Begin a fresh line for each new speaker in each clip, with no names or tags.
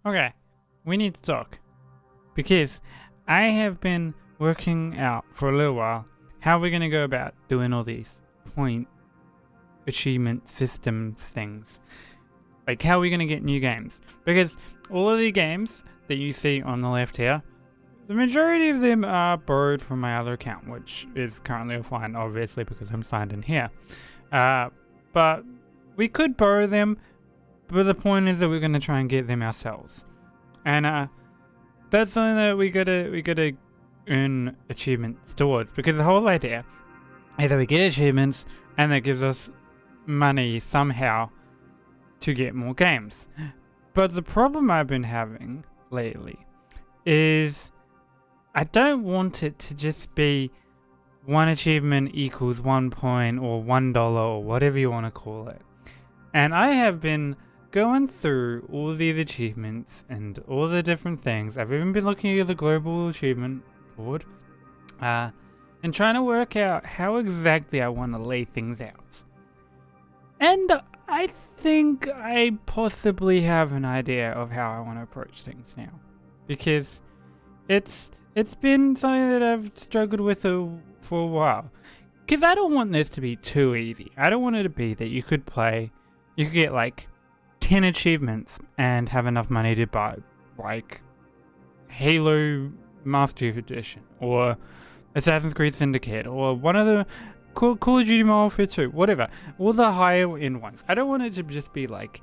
Okay, we need to talk. Because I have been working out for a little while how we're going to go about doing all these point achievement systems things. Like how we're going to get new games. Because all of the games that you see on the left here, the majority of them are borrowed from my other account, which is currently offline, obviously, because I'm signed in here. But we could borrow them, but the point is that we're going to try and get them ourselves. And that's something that we gotta earn achievements towards, because the whole idea is that we get achievements and that gives us money somehow to get more games. But the problem I've been having lately is I don't want it to just be one achievement equals 1 point or $1 or whatever you want to call it. And I have been going through all these achievements and all the different things. I've even been looking at the global achievement board and trying to work out how exactly I want to lay things out. And I think I possibly have an idea of how I want to approach things now, because it's been something that I've struggled with for a while. Because I don't want this to be too easy. I don't want it to be that you could get like 10 achievements and have enough money to buy like Halo Master Chief Edition or Assassin's Creed Syndicate or one of the Call of Duty Modern Warfare 2, whatever, all the higher end ones. I don't want it to just be like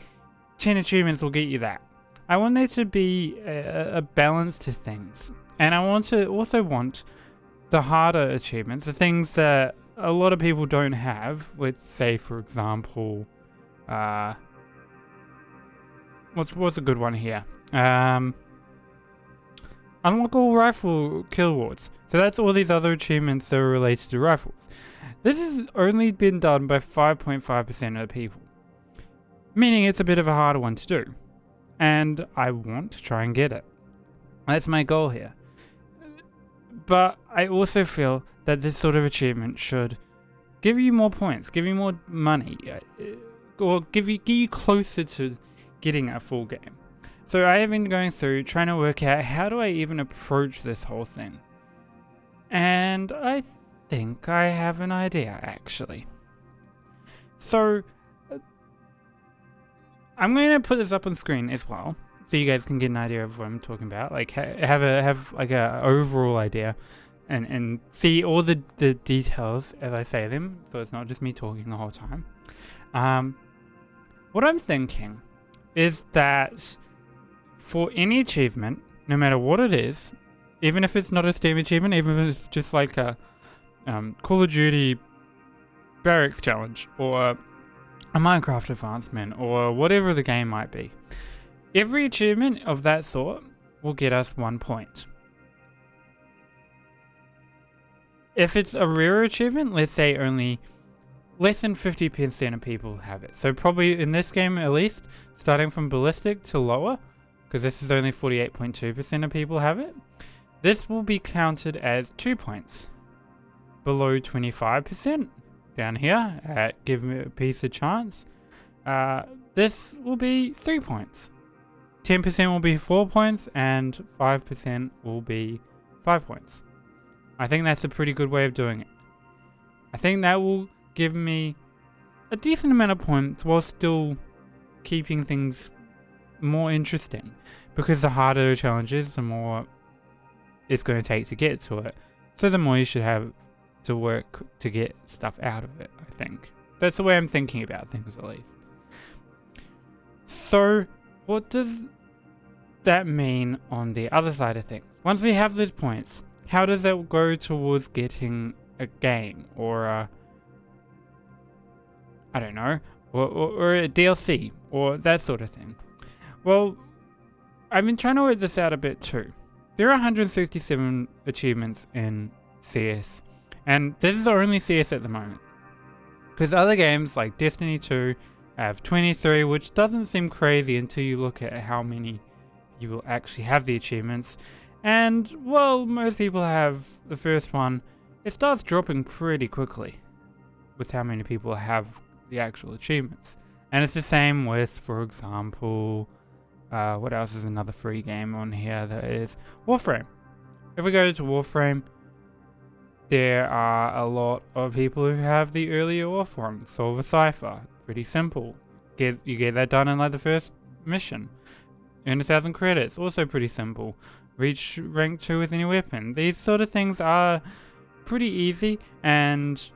10 achievements will get you that. I want there to be a balance to things, and I also want the harder achievements, the things that a lot of people don't have. Let's say, for example, what's a good one here? Unlock all rifle kill awards. So that's all these other achievements that are related to rifles. This has only been done by 5.5% of the people, meaning it's a bit of a harder one to do. And I want to try and get it. That's my goal here. But I also feel that this sort of achievement should give you more points, give you more money, or get you closer to getting a full game. So I have been going through trying to work out how do I even approach this whole thing. And I think I have an idea, actually. So I'm going to put this up on screen as well, so you guys can get an idea of what I'm talking about. Like have like a overall idea, and see all the details as I say them, so it's not just me talking the whole time. What I'm thinking is that for any achievement, no matter what it is, even if it's not a Steam achievement, even if it's just like a Call of Duty Barracks challenge or a Minecraft advancement or whatever the game might be, every achievement of that sort will get us 1 point. If it's a rare achievement, let's say only less than 50% of people have it. So probably in this game at least, starting from ballistic to lower, because this is only 48.2% of people have it, this will be counted as 2 points. Below 25%, down here at give me a piece of chance, this will be 3 points. 10% will be 4 points, and 5% will be 5 points. I think that's a pretty good way of doing it. I think that will give me a decent amount of points while still keeping things more interesting, because the harder the challenge is, the more it's going to take to get to it. So the more you should have to work to get stuff out of it, I think. That's the way I'm thinking about things, at least. So what does that mean on the other side of things? Once we have those points, how does that go towards getting a game or a, I don't know, or a DLC or that sort of thing? Well, I've been trying to work this out a bit too. There are 167 achievements in CS, and this is only CS at the moment, because other games like Destiny 2 have 23, which doesn't seem crazy until you look at how many you will actually have the achievements. And well, most people have the first one. It starts dropping pretty quickly with how many people have the actual achievements. And it's the same with, for example, What else is another free game on here? That is Warframe. If we go to Warframe, there are a lot of people who have the earlier Warframe. Solve a cipher. Pretty simple. You get that done in like the first mission. Earn 1,000 credits. Also pretty simple. Reach rank 2 with any weapon. These sort of things are pretty easy, and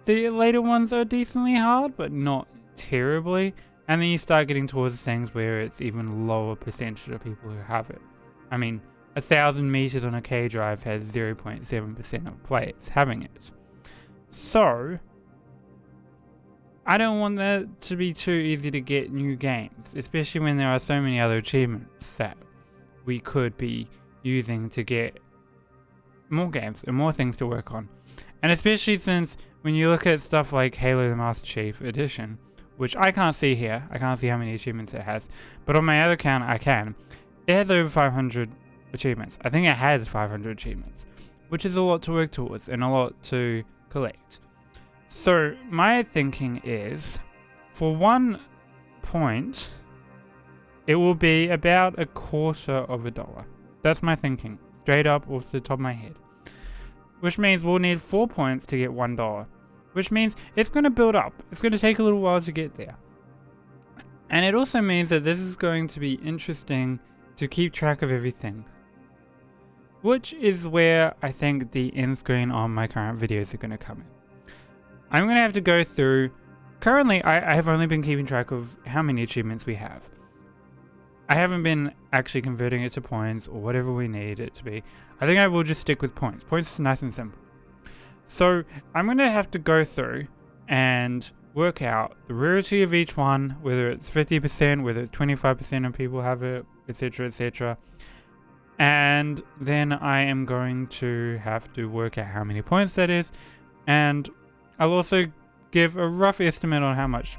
the later ones are decently hard, but not terribly. And then you start getting towards the things where it's even lower percentage of people who have it. I mean, 1,000 meters on a K drive has 0.7% of players having it. So, I don't want that to be too easy to get new games, especially when there are so many other achievements that we could be using to get more games and more things to work on. And especially since when you look at stuff like Halo the Master Chief Edition, which I can't see here, I can't see how many achievements it has, but on my other account I can. It has over 500 achievements. I think it has 500 achievements, which is a lot to work towards and a lot to collect. So my thinking is, for 1 point, it will be about $0.25. That's my thinking, straight up off the top of my head. Which means we'll need 4 points to get $1. Which means it's going to build up. It's going to take a little while to get there. And it also means that this is going to be interesting to keep track of everything. Which is where I think the end screen on my current videos are going to come in. I'm going to have to go through... Currently, I have only been keeping track of how many achievements we have. I haven't been actually converting it to points or whatever we need it to be. I think I will just stick with points. Points is nice and simple. So I'm going to have to go through and work out the rarity of each one, whether it's 50%, whether it's 25% of people have it, etc, etc. And then I am going to have to work out how many points that is, and I'll also give a rough estimate on how much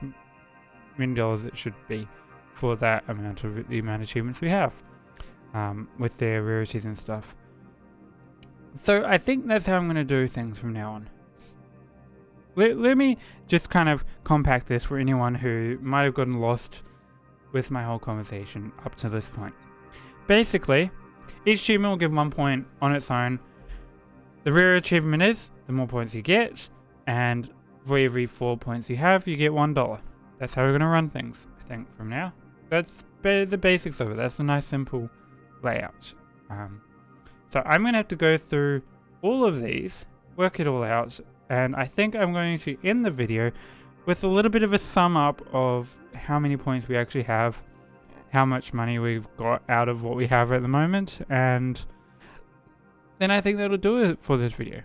many dollars it should be for that amount of the amount of achievements we have, with their rarities and stuff. So I think that's how I'm going to do things from now on. Let me just kind of compact this for anyone who might have gotten lost with my whole conversation up to this point. Basically, each achievement will give 1 point on its own. The rarer achievement is, the more points you get, and for every 4 points you have, you get $1. That's how we're going to run things, I think, from now. That's the basics of it. That's a nice, simple layout. So I'm going to have to go through all of these, work it all out, and I think I'm going to end the video with a little bit of a sum up of how many points we actually have, how much money we've got out of what we have at the moment, and then I think that'll do it for this video.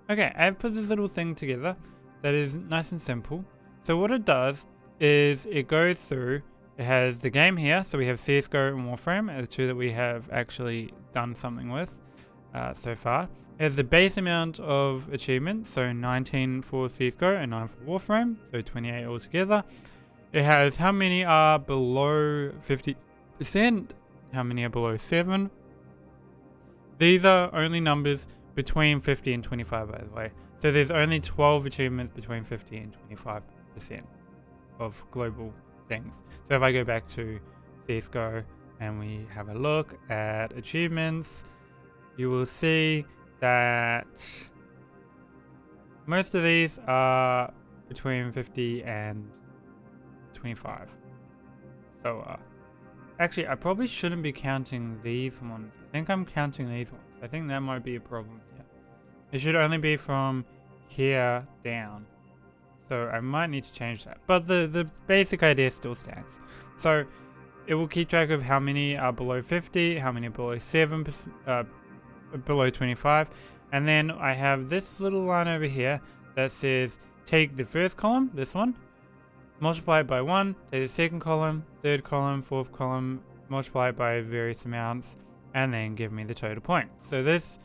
Okay, I've put this little thing together that is nice and simple. So what it does is it goes through, it has the game here, so we have CSGO and Warframe as two that we have actually done something with so far. It has the base amount of achievements, so 19 for CSGO and 9 for Warframe, so 28 altogether. It has how many are below 50%, how many are below 7. These are only numbers between 50 and 25, by the way. So there's only 12 achievements between 50 and 25% of global things. So if I go back to CSGO and we have a look at achievements, you will see that most of these are between 50 and 25. So actually I probably shouldn't be counting these ones. I think I'm counting these ones. I think that might be a problem here. It should only be from here down. So I might need to change that. But the basic idea still stands. So it will keep track of how many are below 50, how many are below 7%, below 25. And then I have this little line over here that says take the first column, this one, multiply it by 1, take the second column, third column, fourth column, multiply it by various amounts, and then give me the total points. So this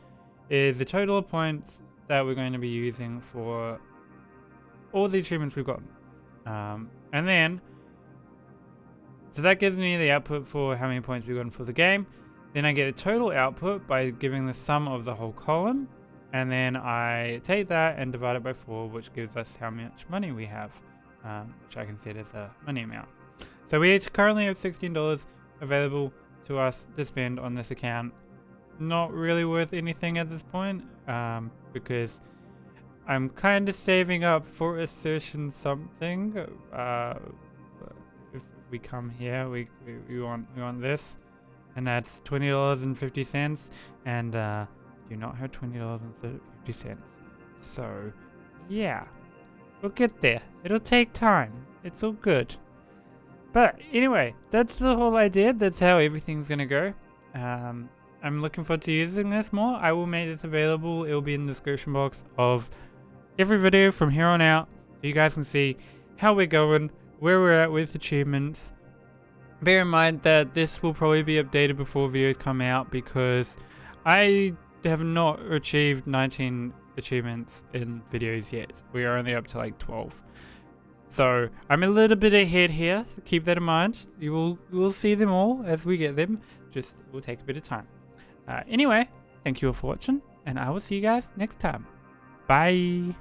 is the total of points that we're going to be using for all the achievements we've gotten. And then, so that gives me the output for how many points we've gotten for the game. Then I get a total output by giving the sum of the whole column. And then I take that and divide it by 4, which gives us how much money we have, which I can set as a money amount. So we currently have $16. available to us to spend on this account. Not really worth anything at this point, because I'm kind of saving up for assertion something. If we come here, we want this, and that's $20.50, and do not have $20.50. So yeah, we'll get there. It'll take time. It's all good. But anyway, that's the whole idea. That's how everything's gonna go. I'm looking forward to using this more. I will make this available. It will be in the description box of every video from here on out, so you guys can see how we're going, where we're at with achievements. Bear in mind that this will probably be updated before videos come out, because I have not achieved 19 achievements in videos yet. We are only up to like 12. So I'm a little bit ahead here. Keep that in mind. You will see them all as we get them. Just will take a bit of time. Anyway, thank you all for watching, and I will see you guys next time. Bye.